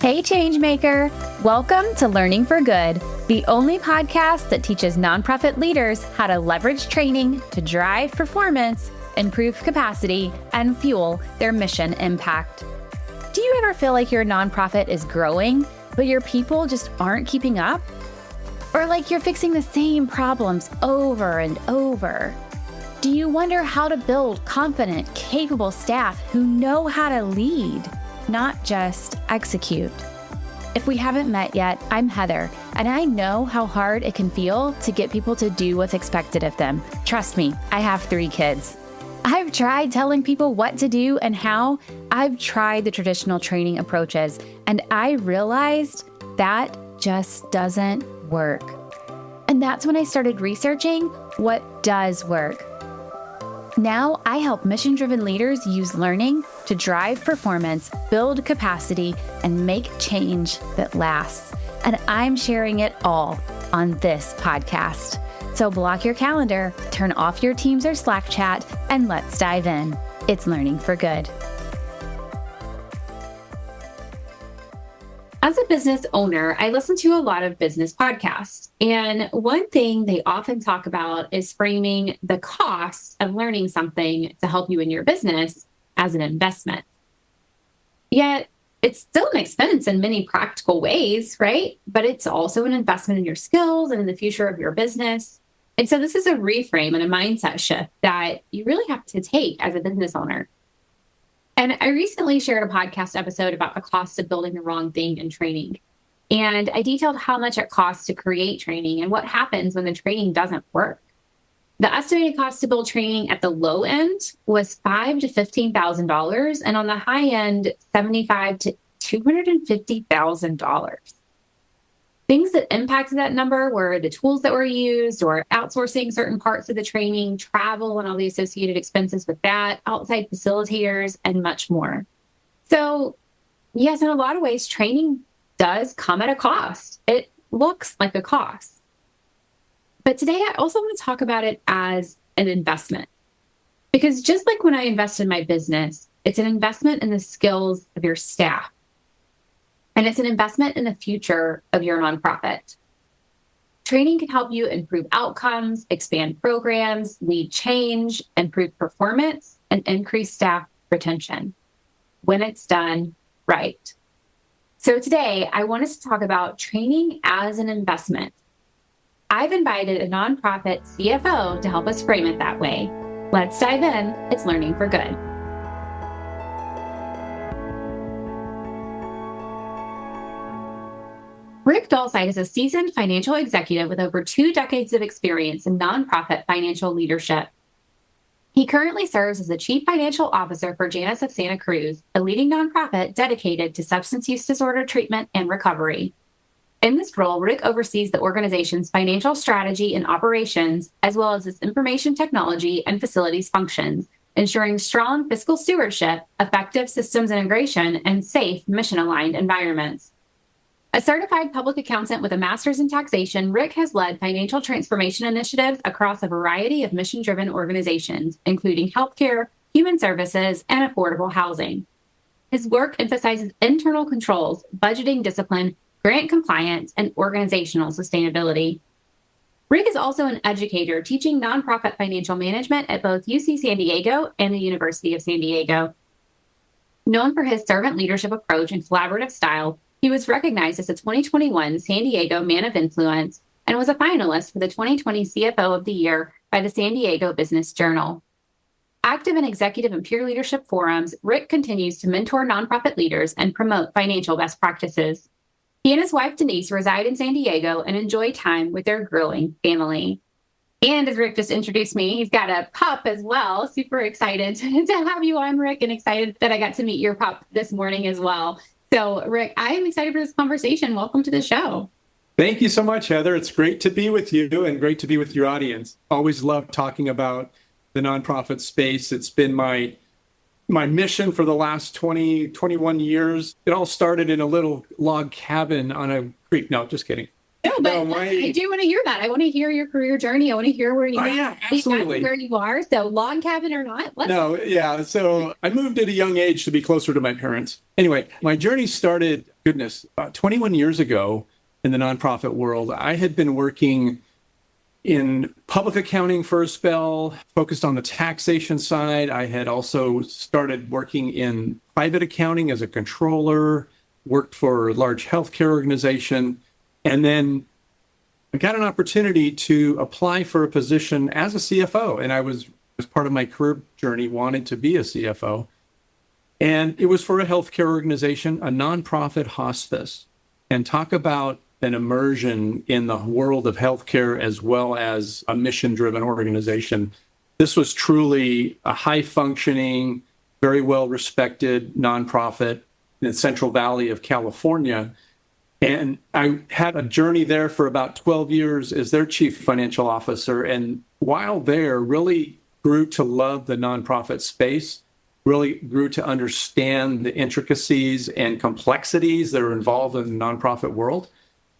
Hey Changemaker! Welcome to Learning for Good, the only podcast that teaches nonprofit leaders how to leverage training to drive performance, improve capacity, and fuel their mission impact. Do you ever feel like your nonprofit is growing, but your people just aren't keeping up? Or like you're fixing the same problems over and over? Do you wonder how to build confident, capable staff who know how to lead, not just execute? If we haven't met yet, I'm Heather, and I know how hard it can feel to get people to do what's expected of them. Trust me, I have 3 kids. I've tried telling people what to do and how. I've tried the traditional training approaches, and I realized that just doesn't work. And that's when I started researching what does work. Now, I help mission-driven leaders use learning to drive performance, build capacity, and make change that lasts. And I'm sharing it all on this podcast. So block your calendar, turn off your Teams or Slack chat, and let's dive in. It's Learning for Good. As a business owner, I listen to a lot of business podcasts. And one thing they often talk about is framing the cost of learning something to help you in your business as an investment. Yet, it's still an expense in many practical ways, right? But it's also an investment in your skills and in the future of your business. And so this is a reframe and a mindset shift that you really have to take as a business owner. And I recently shared a podcast episode about the cost of building the wrong thing in training. And I detailed how much it costs to create training and what happens when the training doesn't work. The estimated cost to build training at the low end was $5,000 to $15,000, and on the high end, $75,000 to $250,000. Things that impacted that number were the tools that were used or outsourcing certain parts of the training, travel and all the associated expenses with that, outside facilitators, and much more. So yes, in a lot of ways, training does come at a cost. It looks like a cost. But today, I also want to talk about it as an investment. Because just like when I invest in my business, it's an investment in the skills of your staff. And it's an investment in the future of your nonprofit. Training can help you improve outcomes, expand programs, lead change, improve performance, and increase staff retention when it's done right. So today, I want us to talk about training as an investment. I've invited a nonprofit CFO to help us frame it that way. Let's dive in. It's Learning for Good. Rick Dahlseid is a seasoned financial executive with over 2 decades of experience in nonprofit financial leadership. He currently serves as the Chief Financial Officer for Janus of Santa Cruz, a leading nonprofit dedicated to substance use disorder treatment and recovery. In this role, Rick oversees the organization's financial strategy and operations, as well as its information technology and facilities functions, ensuring strong fiscal stewardship, effective systems integration, and safe, mission-aligned environments. A certified public accountant with a master's in taxation, Rick has led financial transformation initiatives across a variety of mission-driven organizations, including healthcare, human services, and affordable housing. His work emphasizes internal controls, budgeting discipline, grant compliance, and organizational sustainability. Rick is also an educator teaching nonprofit financial management at both UC San Diego and the University of San Diego. Known for his servant leadership approach and collaborative style, he was recognized as a 2021 San Diego Man of Influence and was a finalist for the 2020 CFO of the Year by the San Diego Business Journal. Active in executive and peer leadership forums, Rick continues to mentor nonprofit leaders and promote financial best practices. He and his wife, Denise, reside in San Diego and enjoy time with their growing family. And as Rick just introduced me, he's got a pup as well. Super excited to have you on, Rick, and excited that I got to meet your pup this morning as well. So, Rick, I am excited for this conversation. Welcome to the show. Thank you so much, Heather. It's great to be with you and great to be with your audience. Always love talking about the nonprofit space. It's been my mission for the last 21 years. It all started in a little log cabin on a creek. No, just kidding. No, but No, I do want to hear that. I want to hear your career journey. I want to hear where you oh got, yeah, you got to absolutely. where you are. So log cabin or not, let's. No, yeah. So I moved at a young age to be closer to my parents. Anyway, my journey started, goodness, about 21 years ago in the nonprofit world. I had been working in public accounting for a spell, focused on the taxation side. I had also started working in private accounting as a controller, worked for a large healthcare organization, and then I got an opportunity to apply for a position as a CFO. And I was, as part of my career journey, wanted to be a CFO. And it was for a healthcare organization, a nonprofit hospice. And talk about an immersion in the world of healthcare as well as a mission-driven organization. This was truly a high-functioning, very well-respected nonprofit in the Central Valley of California. And I had a journey there for about 12 years as their chief financial officer. And while there, really grew to love the nonprofit space, really grew to understand the intricacies and complexities that are involved in the nonprofit world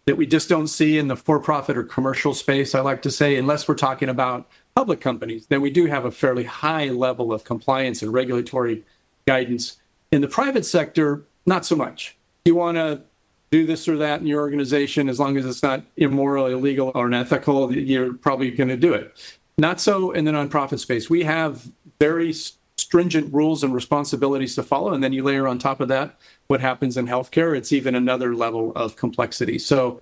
that we just don't see in the for-profit or commercial space, I like to say, unless we're talking about public companies. Then we do have a fairly high level of compliance and regulatory guidance. In the private sector, not so much. You want to do this or that in your organization, as long as it's not immoral, illegal, or unethical, you're probably going to do it. Not so in the nonprofit space. We have very stringent rules and responsibilities to follow. And then you layer on top of that what happens in healthcare. It's even another level of complexity. So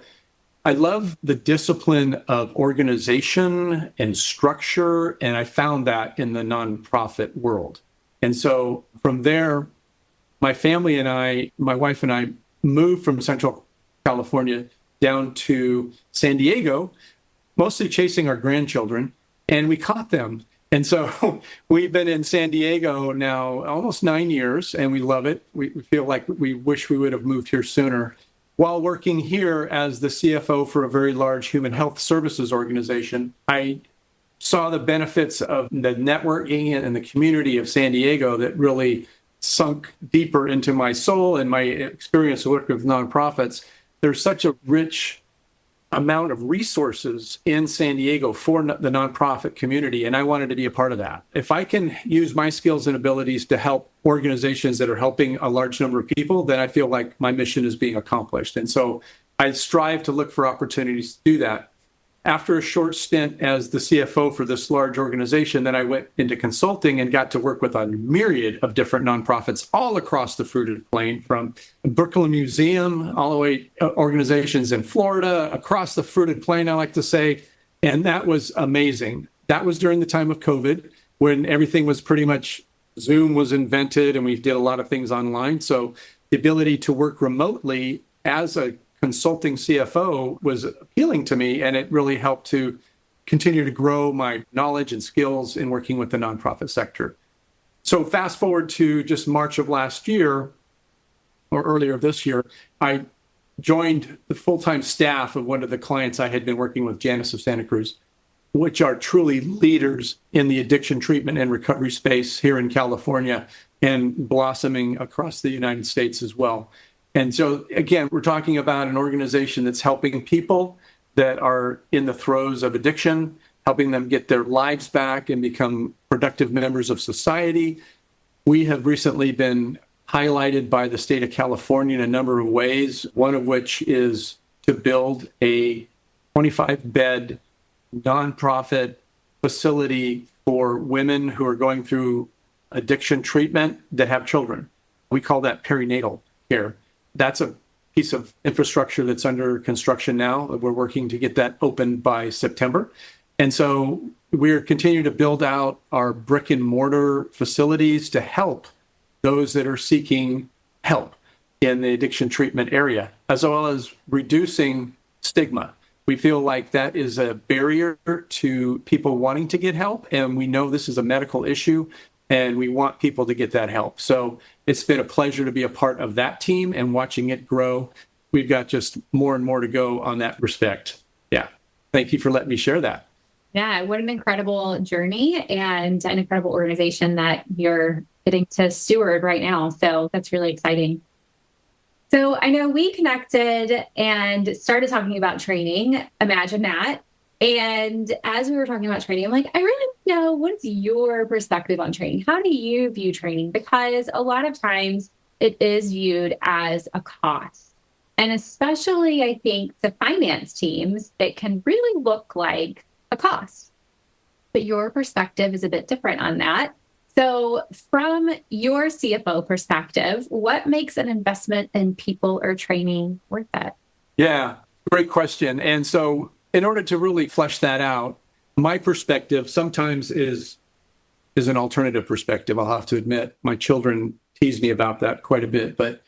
I love the discipline of organization and structure. And I found that in the nonprofit world. And so from there, my family and I, my wife and I, moved from Central California down to San Diego, mostly chasing our grandchildren, and we caught them. And so we've been in San Diego now almost 9 years, and we love it. We feel like we wish we would have moved here sooner. While working here as the CFO for a very large human health services organization, I saw the benefits of the networking and the community of San Diego that really sunk deeper into my soul and my experience working with nonprofits. There's such a rich amount of resources in San Diego for the nonprofit community, and I wanted to be a part of that. If I can use my skills and abilities to help organizations that are helping a large number of people, then I feel like my mission is being accomplished. And so I strive to look for opportunities to do that. After a short stint as the CFO for this large organization, then I went into consulting and got to work with a myriad of different nonprofits all across the fruited plain, from Brooklyn Museum all the way organizations in Florida, across the fruited plain, I like to say. And that was amazing. That was during the time of COVID, when everything was pretty much, Zoom was invented and we did a lot of things online. So the ability to work remotely as a consulting CFO was appealing to me, and it really helped to continue to grow my knowledge and skills in working with the nonprofit sector. So fast forward to just March of last year, or earlier this year, I joined the full-time staff of one of the clients I had been working with, Janus of Santa Cruz, which are truly leaders in the addiction treatment and recovery space here in California and blossoming across the United States as well. And so, again, we're talking about an organization that's helping people that are in the throes of addiction, helping them get their lives back and become productive members of society. We have recently been highlighted by the state of California in a number of ways, one of which is to build a 25-bed nonprofit facility for women who are going through addiction treatment that have children. We call that perinatal care. That's a piece of infrastructure that's under construction now. We're working to get that open by September. And so we're continuing to build out our brick and mortar facilities to help those that are seeking help in the addiction treatment area, as well as reducing stigma. We feel like that is a barrier to people wanting to get help. And we know this is a medical issue, and we want people to get that help. So it's been a pleasure to be a part of that team and watching it grow. We've got just more and more to go on that respect. Yeah. Thank you for letting me share that. Yeah, what an incredible journey and an incredible organization that you're getting to steward right now. So that's really exciting. So I know we connected and started talking about training. Imagine that. And as we were talking about training, I'm like, I really want to know, what's your perspective on training? How do you view training? Because a lot of times it is viewed as a cost. And especially, I think, to finance teams, it can really look like a cost. But your perspective is a bit different on that. So, from your CFO perspective, what makes an investment in people or training worth it? Yeah, great question. And so, in order to really flesh that out, my perspective sometimes is an alternative perspective. I'll have to admit, my children tease me about that quite a bit, but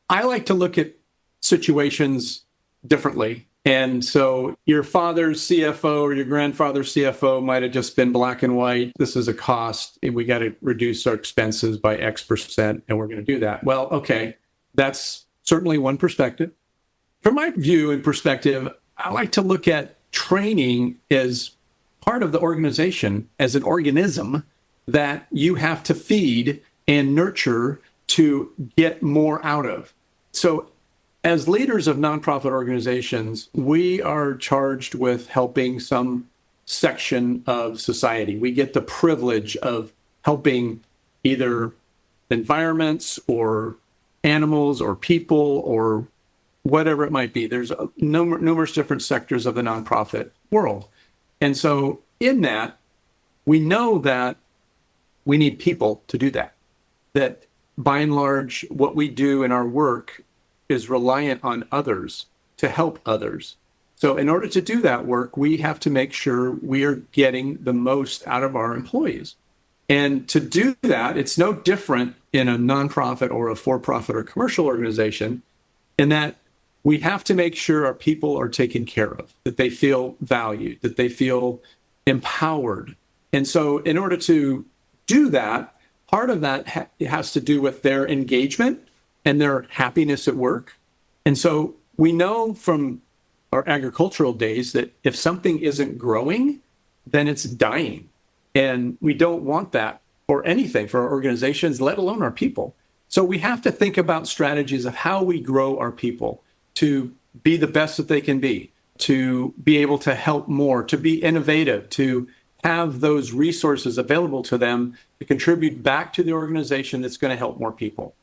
I like to look at situations differently. And so your father's CFO or your grandfather's CFO might have just been black and white. This is a cost, and we got to reduce our expenses by X%, and we're going to do that. Well, okay, that's certainly one perspective. From my view and perspective, I like to look at training as part of the organization, as an organism that you have to feed and nurture to get more out of. So as leaders of nonprofit organizations, we are charged with helping some section of society. We get the privilege of helping either environments or animals or people or whatever it might be. There's numerous different sectors of the nonprofit world. And so in that, we know that we need people to do that. That by and large, what we do in our work is reliant on others to help others. So in order to do that work, we have to make sure we are getting the most out of our employees. And to do that, it's no different in a nonprofit or a for-profit or commercial organization in that we have to make sure our people are taken care of, that they feel valued, that they feel empowered. And so in order to do that, part of that has to do with their engagement and their happiness at work. And so we know from our agricultural days that if something isn't growing, then it's dying. And we don't want that for anything, for our organizations, let alone our people. So we have to think about strategies of how we grow our people to be the best that they can be, to be able to help more, to be innovative, to have those resources available to them to contribute back to the organization that's going to help more people.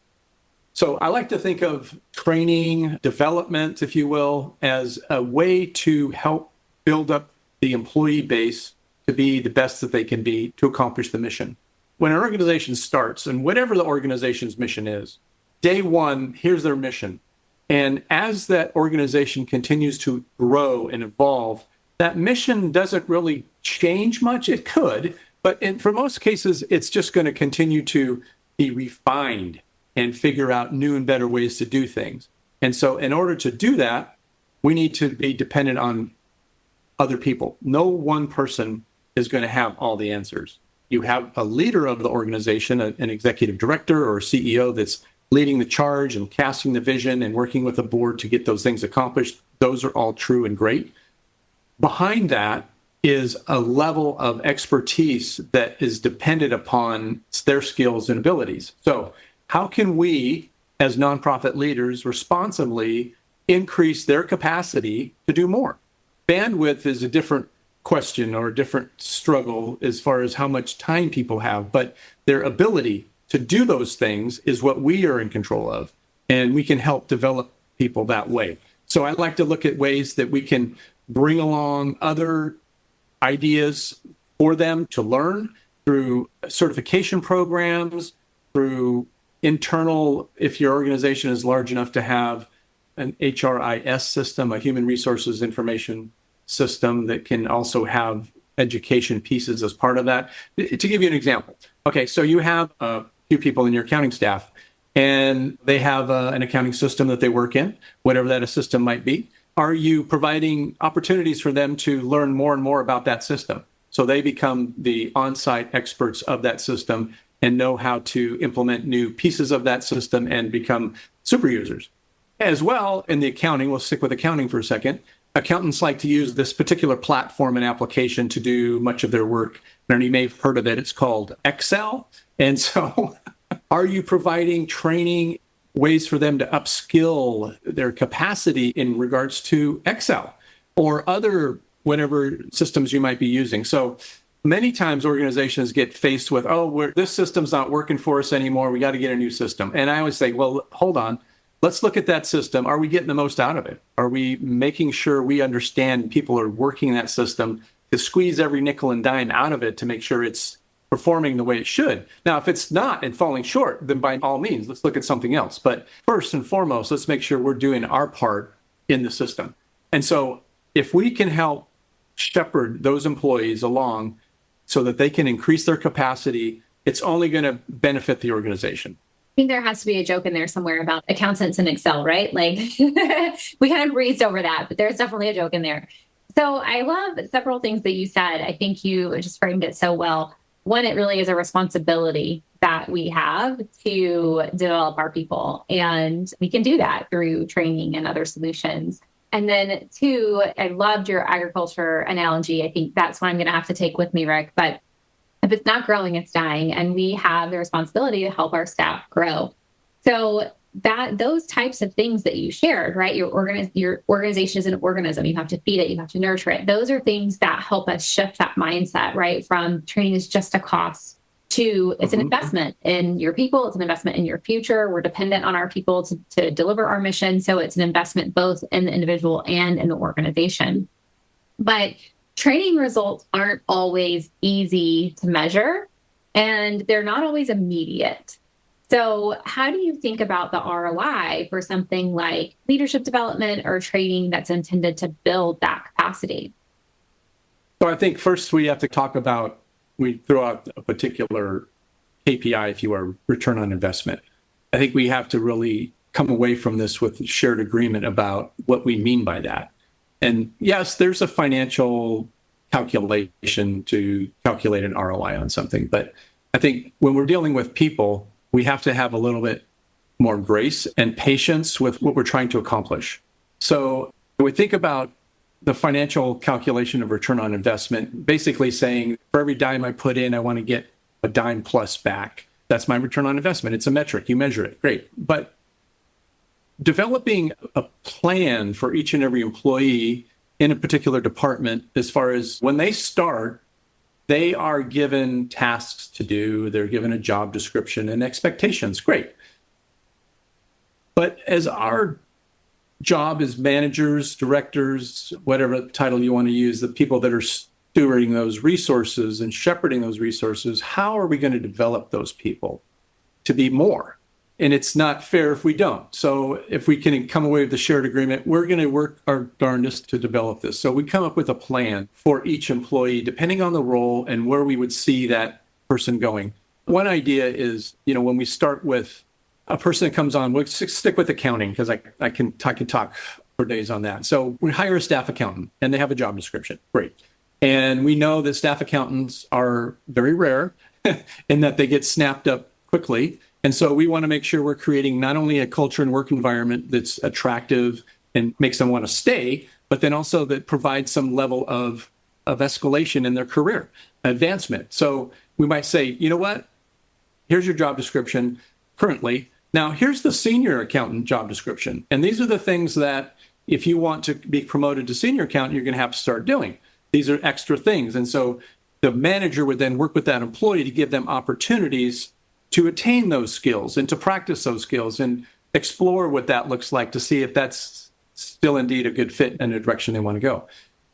So I like to think of training, development, if you will, as a way to help build up the employee base to be the best that they can be to accomplish the mission. When an organization starts, and whatever the organization's mission is, day one, here's their mission. And as that organization continues to grow and evolve, that mission doesn't really change much. It could, but for most cases, it's just going to continue to be refined and figure out new and better ways to do things. And so in order to do that, we need to be dependent on other people. No one person is going to have all the answers. You have a leader of the organization, an executive director or CEO that's leading the charge and casting the vision and working with the board to get those things accomplished. Those are all true and great. Behind that is a level of expertise that is dependent upon their skills and abilities. So how can we, as nonprofit leaders, responsibly increase their capacity to do more? Bandwidth is a different question or a different struggle as far as how much time people have, but their ability to do those things is what we are in control of, and we can help develop people that way. So I like to look at ways that we can bring along other ideas for them to learn through certification programs, through internal, if your organization is large enough to have an HRIS system, a human resources information system that can also have education pieces as part of that. To give you an example, okay, so you have a few people in your accounting staff, and they have an accounting system that they work in, whatever that system might be. Are you providing opportunities for them to learn more and more about that system so they become the on-site experts of that system and know how to implement new pieces of that system and become super users? As well, in the accounting, we'll stick with accounting for a second. Accountants like to use this particular platform and application to do much of their work. And you may have heard of it. It's called Excel. And so are you providing training ways for them to upskill their capacity in regards to Excel or other whatever systems you might be using. So many times organizations get faced with, this system's not working for us anymore. We got to get a new system. And I always say, well, hold on. Let's look at that system. Are we getting the most out of it? Are we making sure we understand people are working that system to squeeze every nickel and dime out of it to make sure it's performing the way it should? Now, if it's not and falling short, then by all means, let's look at something else. But first and foremost, let's make sure we're doing our part in the system. And so if we can help shepherd those employees along so that they can increase their capacity, it's only going to benefit the organization. I think there has to be a joke in there somewhere about accountants and Excel, right? Like we kind of breezed over that, but there's definitely a joke in there. So I love several things that you said. I think you just framed it so well. One, it really is a responsibility that we have to develop our people. And we can do that through training and other solutions. And then two, I loved your agriculture analogy. I think that's what I'm going to have to take with me, Rick. But if it's not growing, it's dying. And we have the responsibility to help our staff grow. So those types of things that you shared, right? Your organization is an organism. You have to feed it. You have to nurture it. Those are things that help us shift that mindset, right? From training is just a cost to it's an investment in your people. It's an investment in your future. We're dependent on our people to deliver our mission. So it's an investment both in the individual and in the organization. But training results aren't always easy to measure, and they're not always immediate. So how do you think about the ROI for something like leadership development or training that's intended to build that capacity? So I think first we have to talk about, we throw out a particular KPI, if you are return on investment. I think we have to really come away from this with shared agreement about what we mean by that. And yes, there's a financial calculation to calculate an ROI on something. But I think when we're dealing with people, we have to have a little bit more grace and patience with what we're trying to accomplish. So when we think about the financial calculation of return on investment, basically saying for every dime I put in, I want to get a dime plus back. That's my return on investment. It's a metric. You measure it. Great. But developing a plan for each and every employee in a particular department, as far as when they start, they are given tasks to do, they're given a job description and expectations. Great. But as our job as managers, directors, whatever title you want to use, the people that are stewarding those resources and shepherding those resources, how are we going to develop those people to be more? And it's not fair if we don't. So if we can come away with the shared agreement, we're going to work our darndest to develop this. So we come up with a plan for each employee, depending on the role and where we would see that person going. One idea is, when we start with a person that comes on, we'll stick with accounting because I can talk for days on that. So we hire a staff accountant and they have a job description. Great. And we know that staff accountants are very rare in that they get snapped up quickly. And so we want to make sure we're creating not only a culture and work environment that's attractive and makes them want to stay, but then also that provides some level of escalation in their career advancement. So we might say, you know what? Here's your job description currently. Now, here's the senior accountant job description. And these are the things that if you want to be promoted to senior accountant, you're going to have to start doing. These are extra things. And so the manager would then work with that employee to give them opportunities to attain those skills and to practice those skills and explore what that looks like to see if that's still indeed a good fit in the direction they want to go.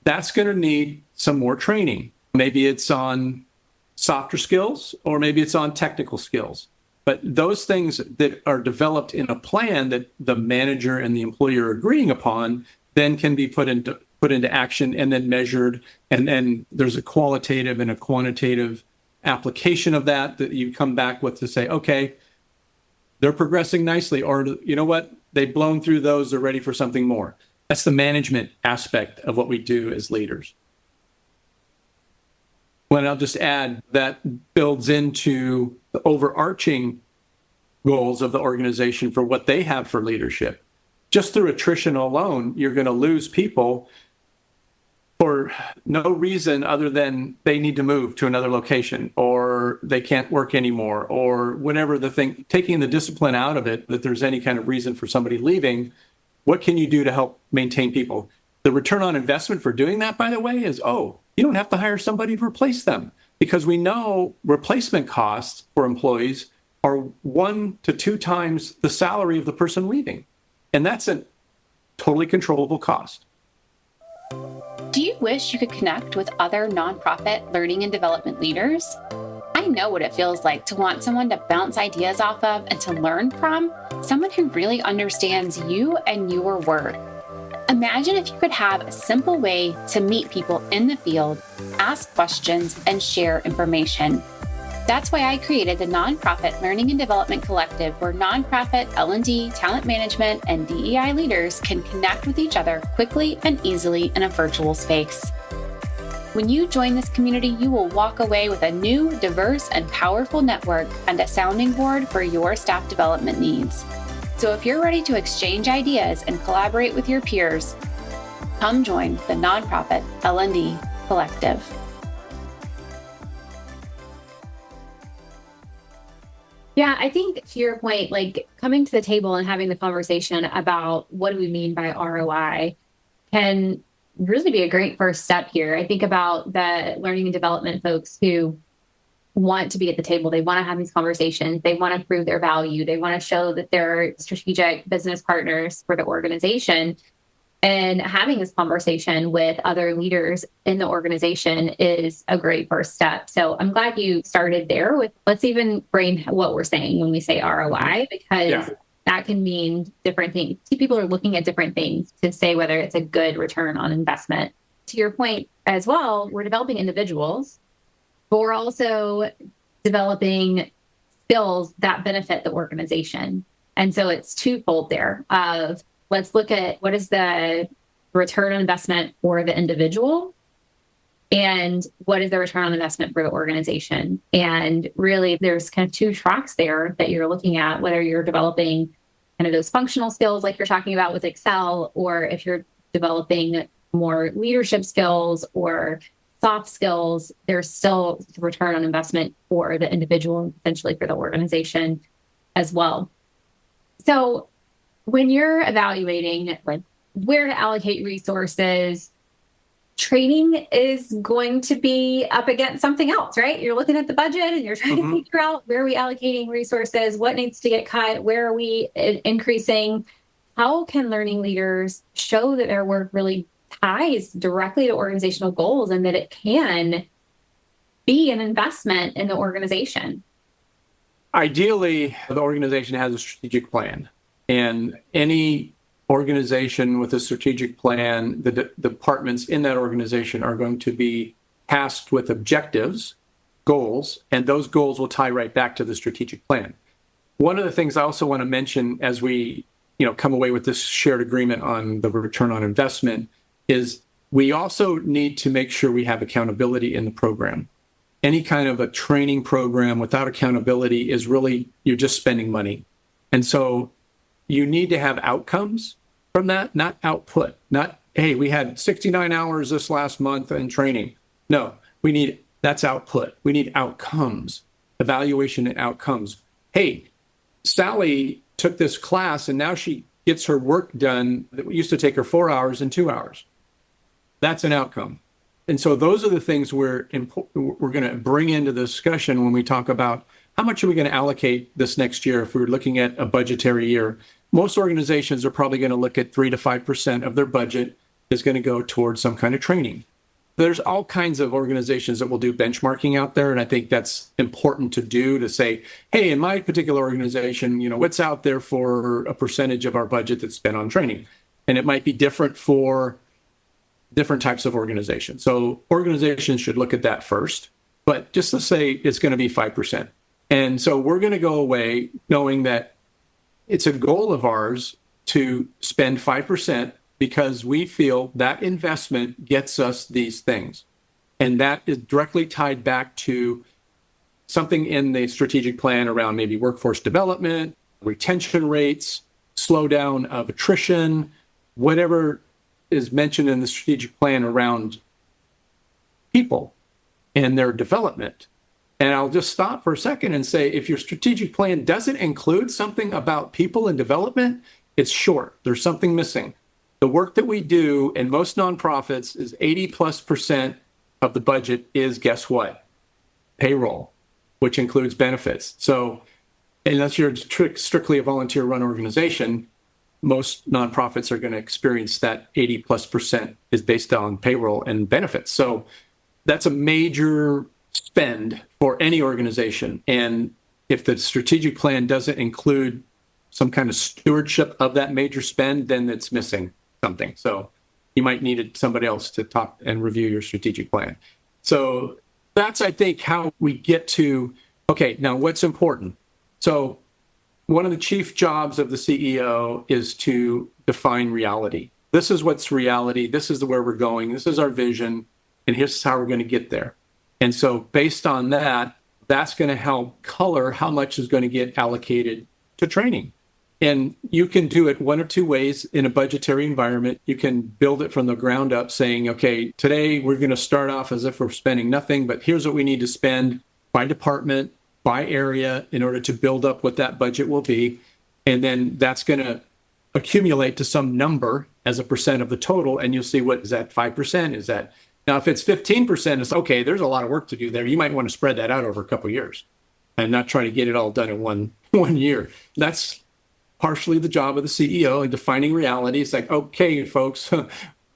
That's going to need some more training. Maybe it's on softer skills or maybe it's on technical skills. But those things that are developed in a plan that the manager and the employer are agreeing upon then can be put into action and then measured. And then there's a qualitative and a quantitative application of that you come back with to say, okay, they're progressing nicely, or you know what, they've blown through those, they're ready for something more. That's the management aspect of what we do as leaders. Well, I'll just add that builds into the overarching goals of the organization for what they have for leadership. Just through attrition alone, you're going to lose people for no reason other than they need to move to another location or they can't work anymore or whatever the thing, taking the discipline out of it, that there's any kind of reason for somebody leaving. What can you do to help maintain people? The return on investment for doing that, by the way, is, you don't have to hire somebody to replace them, because we know replacement costs for employees are 1 to 2 times the salary of the person leaving. And that's a totally controllable cost. Do you wish you could connect with other nonprofit learning and development leaders? I know what it feels like to want someone to bounce ideas off of and to learn from, someone who really understands you and your work. Imagine if you could have a simple way to meet people in the field, ask questions, and share information. That's why I created the Nonprofit Learning and Development Collective, where nonprofit L&D, talent management, and DEI leaders can connect with each other quickly and easily in a virtual space. When you join this community, you will walk away with a new, diverse, and powerful network and a sounding board for your staff development needs. So if you're ready to exchange ideas and collaborate with your peers, come join the Nonprofit L&D Collective. Yeah, I think to your point, like coming to the table and having the conversation about what do we mean by ROI can really be a great first step here. I think about the learning and development folks who want to be at the table. They want to have these conversations. They want to prove their value. They want to show that they're strategic business partners for the organization. And having this conversation with other leaders in the organization is a great first step. So I'm glad you started there with, let's even frame what we're saying when we say ROI, because that can mean different things. People are looking at different things to say whether it's a good return on investment. To your point as well, we're developing individuals, but we're also developing skills that benefit the organization. And so it's twofold there of, let's look at what is the return on investment for the individual and what is the return on investment for the organization. And really, there's kind of 2 tracks there that you're looking at, whether you're developing kind of those functional skills like you're talking about with Excel, or if you're developing more leadership skills or soft skills, there's still return on investment for the individual and potentially for the organization as well. So when you're evaluating like where to allocate resources, training is going to be up against something else, right? You're looking at the budget and you're trying to figure out where are we allocating resources, what needs to get cut, where are we increasing? How can learning leaders show that their work really ties directly to organizational goals and that it can be an investment in the organization? Ideally, the organization has a strategic plan. And any organization with a strategic plan, the departments in that organization are going to be tasked with objectives, goals, and those goals will tie right back to the strategic plan. One of the things I also want to mention as we come away with this shared agreement on the return on investment is we also need to make sure we have accountability in the program. Any kind of a training program without accountability is really, you're just spending money. And so you need to have outcomes from that, not output. Not, hey, we had 69 hours this last month in training. No, that's output. We need outcomes, evaluation and outcomes. Hey, Sally took this class and now she gets her work done that used to take her 4 hours in 2 hours. That's an outcome. And so those are the things we're going to bring into the discussion when we talk about how much are we going to allocate this next year if we're looking at a budgetary year. Most organizations are probably going to look at 3 to 5% of their budget is going to go towards some kind of training. There's all kinds of organizations that will do benchmarking out there, and I think that's important to do, to say, hey, in my particular organization, what's out there for a percentage of our budget that's spent on training? And it might be different for different types of organizations. So organizations should look at that first, but just to say it's going to be 5%. And so we're going to go away knowing that it's a goal of ours to spend 5% because we feel that investment gets us these things. And that is directly tied back to something in the strategic plan around maybe workforce development, retention rates, slowdown of attrition, whatever is mentioned in the strategic plan around people and their development. And I'll just stop for a second and say, if your strategic plan doesn't include something about people and development, it's short. There's something missing. The work that we do in most nonprofits is 80+% of the budget is, guess what? Payroll, which includes benefits. So unless you're strictly a volunteer run organization, most nonprofits are going to experience that 80+% is based on payroll and benefits. So that's a major spend for any organization. And if the strategic plan doesn't include some kind of stewardship of that major spend, then it's missing something. So you might need somebody else to talk and review your strategic plan. So that's, I think, how we get to, okay, now what's important? So one of the chief jobs of the CEO is to define reality. This is what's reality. This is where we're going. This is our vision. And here's how we're going to get there. And so based on that, that's going to help color how much is going to get allocated to training. And you can do it one or two ways in a budgetary environment. You can build it from the ground up saying, okay, today we're going to start off as if we're spending nothing, but here's what we need to spend by department, by area in order to build up what that budget will be. And then that's going to accumulate to some number as a percent of the total. And you'll see, what is that, 5%? Is that, now if it's 15%, it's okay, there's a lot of work to do there. You might want to spread that out over a couple of years and not try to get it all done in one year. That's partially the job of the CEO, and defining reality. It's like, okay, folks,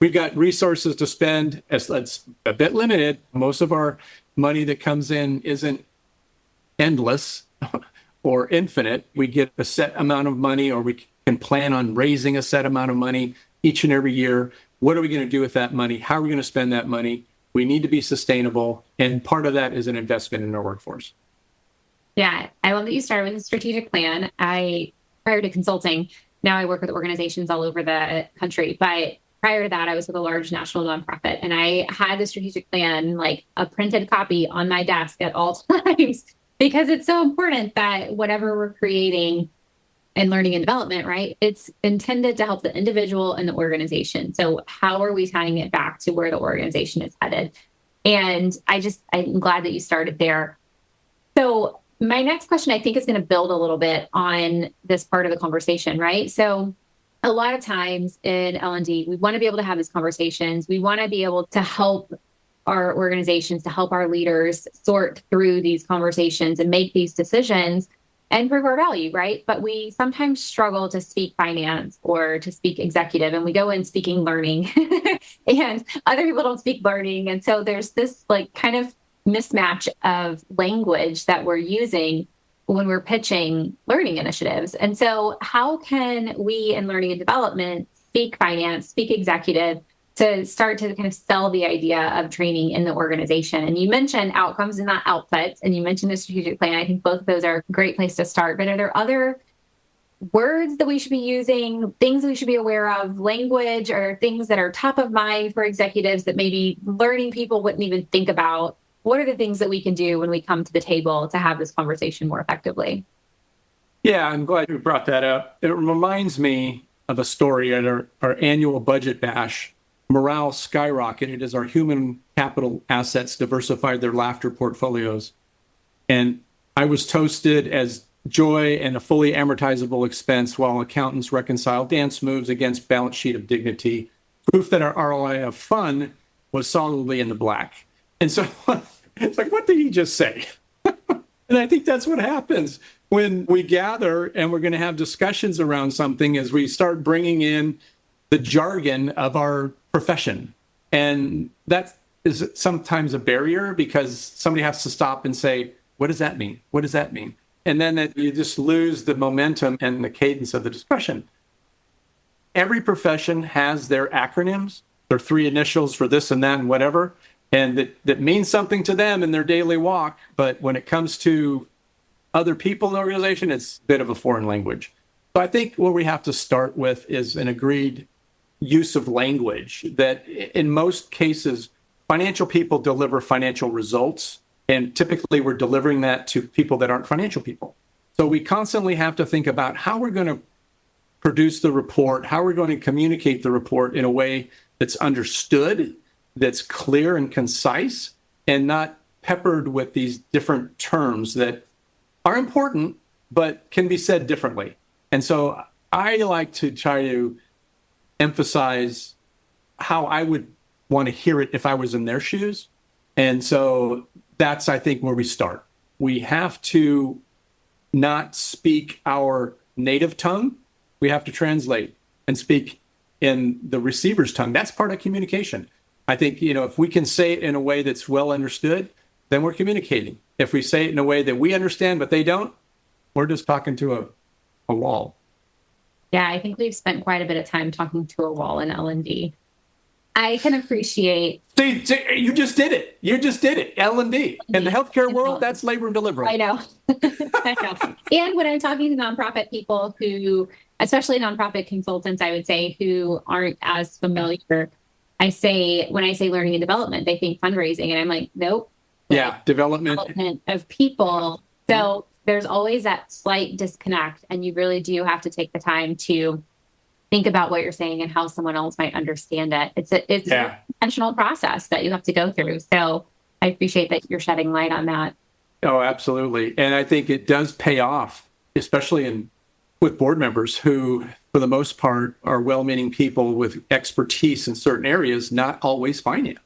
we've got resources to spend. It's a bit limited. Most of our money that comes in isn't endless or infinite. We get a set amount of money, or we can plan on raising a set amount of money each and every year. What are we going to do with that money? How are we going to spend that money? We need to be sustainable. And part of that is an investment in our workforce. Yeah, I love that you started with a strategic plan. Prior to consulting, now I work with organizations all over the country. But prior to that, I was with a large national nonprofit, and I had a strategic plan, like a printed copy on my desk at all times, because it's so important that whatever we're creating in learning and development, right, it's intended to help the individual and the organization. So how are we tying it back to where the organization is headed? And I'm glad that you started there. So my next question, I think, is going to build a little bit on this part of the conversation, right? So a lot of times in L&D, we want to be able to have these conversations. We want to be able to help our organizations, to help our leaders sort through these conversations and make these decisions and prove our value, right? But we sometimes struggle to speak finance or to speak executive, and we go in speaking learning and other people don't speak learning. And so there's this like kind of mismatch of language that we're using when we're pitching learning initiatives. And so how can we in learning and development speak finance, speak executive, to start to kind of sell the idea of training in the organization? And you mentioned outcomes and not outputs, and you mentioned a strategic plan. I think both of those are a great place to start. But are there other words that we should be using, things we should be aware of, language, or things that are top of mind for executives that maybe learning people wouldn't even think about? What are the things that we can do when we come to the table to have this conversation more effectively? Yeah, I'm glad you brought that up. It reminds me of a story at our annual budget bash. Morale skyrocketed as our human capital assets diversified their laughter portfolios. And I was toasted as joy and a fully amortizable expense while accountants reconciled dance moves against balance sheet of dignity, proof that our ROI of fun was solidly in the black. And so it's like, what did he just say? And I think that's what happens when we gather and we're going to have discussions around something, as we start bringing in the jargon of our profession. And that is sometimes a barrier, because somebody has to stop and say, what does that mean? What does that mean? And then you just lose the momentum and the cadence of the discussion. Every profession has their acronyms, their three initials for this and that and whatever. And that means something to them in their daily walk. But when it comes to other people in the organization, it's a bit of a foreign language. So I think what we have to start with is an agreed use of language that in most cases, financial people deliver financial results. And typically we're delivering that to people that aren't financial people. So we constantly have to think about how we're going to produce the report, how we're going to communicate the report in a way that's understood that's clear and concise and not peppered with these different terms that are important, but can be said differently. And so I like to try to emphasize how I would want to hear it if I was in their shoes. And so that's, I think, where we start. We have to not speak our native tongue. We have to translate and speak in the receiver's tongue. That's part of communication. I think, if we can say it in a way that's well understood, then we're communicating. If we say it in a way that we understand, but they don't, we're just talking to a wall. Yeah, I think we've spent quite a bit of time talking to a wall in L&D. I can appreciate. See, you just did it. You just did it. L&D. In the healthcare world, that's labor and delivery. I know. I know. And when I'm talking to nonprofit people who, especially nonprofit consultants, I would say, who aren't as familiar, when I say learning and development, they think fundraising. And I'm like, nope. Yeah, development of people. So there's always that slight disconnect. And you really do have to take the time to think about what you're saying and how someone else might understand it. It's an intentional process that you have to go through. So I appreciate that you're shedding light on that. Oh, absolutely. And I think it does pay off, especially with board members who, for the most part, are well-meaning people with expertise in certain areas, not always finance.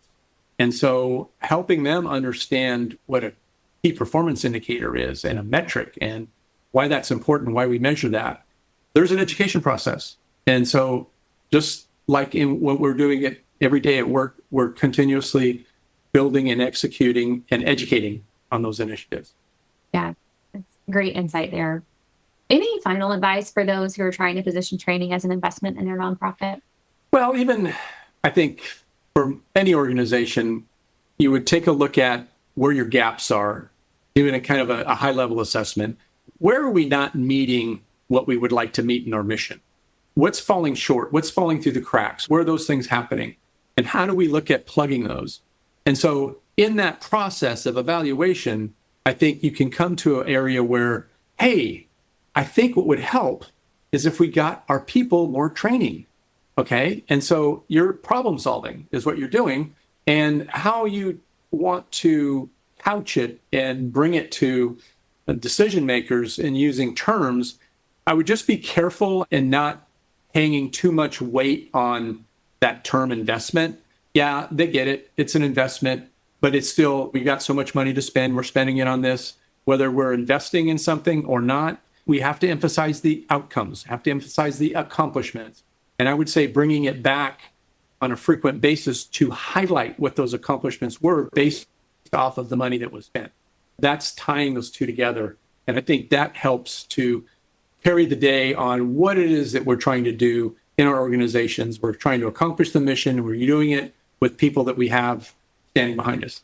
And so helping them understand what a key performance indicator is and a metric and why that's important, why we measure that. There's an education process. And so just like in what we're doing it every day at work, we're continuously building and executing and educating on those initiatives. Yeah, that's great insight there. Any final advice for those who are trying to position training as an investment in their nonprofit? Well, even I think for any organization, you would take a look at where your gaps are, doing a kind of a high-level assessment. Where are we not meeting what we would like to meet in our mission? What's falling short? What's falling through the cracks? Where are those things happening? And how do we look at plugging those? And so in that process of evaluation, I think you can come to an area where, hey, I think what would help is if we got our people more training. Okay. And so your problem solving is what you're doing, and how you want to couch it and bring it to decision makers and using terms. I would just be careful and not hanging too much weight on that term investment. Yeah, they get it. It's an investment, but it's still, we got so much money to spend. We're spending it on this, whether we're investing in something or not. We have to emphasize the outcomes, have to emphasize the accomplishments. And I would say bringing it back on a frequent basis to highlight what those accomplishments were based off of the money that was spent. That's tying those two together. And I think that helps to carry the day on what it is that we're trying to do in our organizations. We're trying to accomplish the mission. We're doing it with people that we have standing behind us.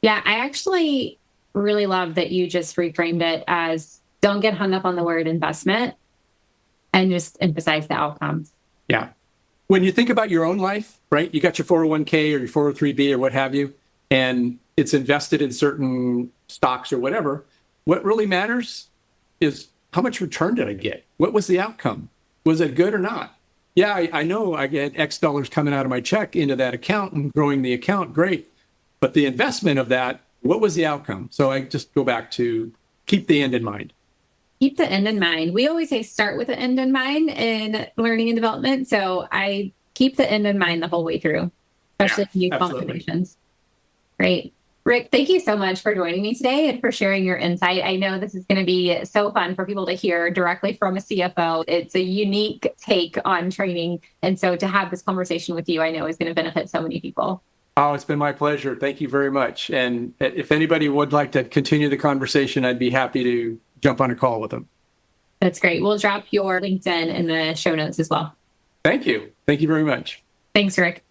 Yeah, I actually really love that you just reframed it as don't get hung up on the word investment and just emphasize the outcomes. Yeah. When you think about your own life, right? You got your 401k or your 403b or what have you, and it's invested in certain stocks or whatever. What really matters is how much return did I get? What was the outcome? Was it good or not? Yeah, I know I get X dollars coming out of my check into that account and growing the account. Great. But the investment of that, what was the outcome? So I just go back to keep the end in mind. Keep the end in mind. We always say start with the end in mind in learning and development. So I keep the end in mind the whole way through, especially new qualifications. Great. Rick, thank you so much for joining me today and for sharing your insight. I know this is going to be so fun for people to hear directly from a CFO. It's a unique take on training. And so to have this conversation with you, I know is going to benefit so many people. Oh, it's been my pleasure. Thank you very much. And if anybody would like to continue the conversation, I'd be happy to jump on a call with them. That's great. We'll drop your LinkedIn in the show notes as well. Thank you. Thank you very much. Thanks, Rick.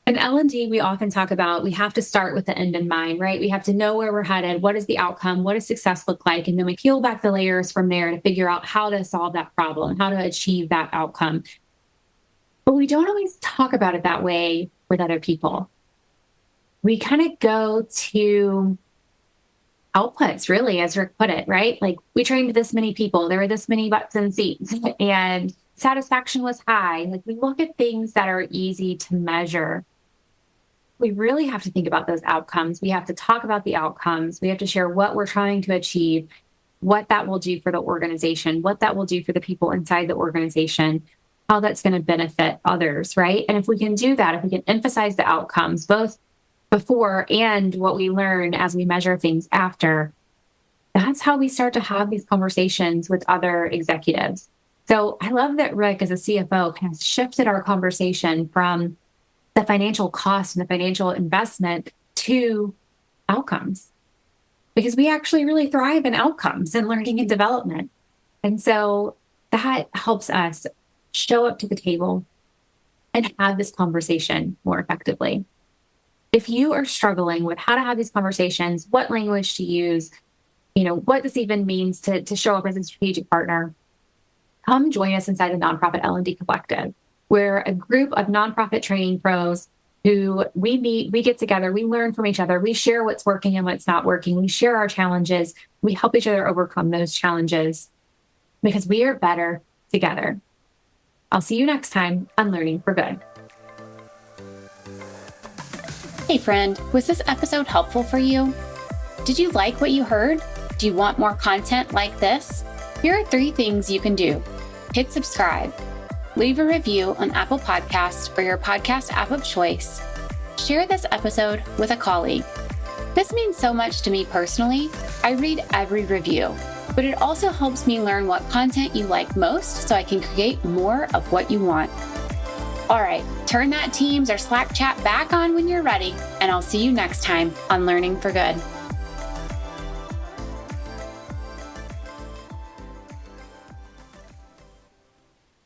In L&D, we often talk about we have to start with the end in mind, right? We have to know where we're headed. What is the outcome? What does success look like? And then we peel back the layers from there to figure out how to solve that problem, how to achieve that outcome. But we don't always talk about it that way with other people. We kind of go to outputs, really, as Rick put it, right? Like we trained this many people, there were this many butts and seats, and satisfaction was high. Like we look at things that are easy to measure. we really have to think about those outcomes. We have to talk about the outcomes. We have to share what we're trying to achieve, what that will do for the organization, what that will do for the people inside the organization, how that's going to benefit others, right? And if we can do that, if we can emphasize the outcomes, both before and what we learn as we measure things after, that's how we start to have these conversations with other executives. So I love that Rick, as a CFO, kind of shifted our conversation from the financial cost and the financial investment to outcomes, because we actually really thrive in outcomes and learning and development. And so that helps us show up to the table and have this conversation more effectively. If you are struggling with how to have these conversations, what language to use, what this even means to show up as a strategic partner, come join us inside the Nonprofit L&D Collective. We're a group of nonprofit training pros who we meet, we get together, we learn from each other, we share what's working and what's not working, we share our challenges, we help each other overcome those challenges because we are better together. I'll see you next time on Learning for Good. Hey friend, was this episode helpful for you? Did you like what you heard? Do you want more content like this? Here are 3 things you can do. Hit subscribe. Leave a review on Apple Podcasts or your podcast app of choice. Share this episode with a colleague. This means so much to me personally. I read every review, but it also helps me learn what content you like most so I can create more of what you want. All right, turn that Teams or Slack chat back on when you're ready, and I'll see you next time on Learning for Good.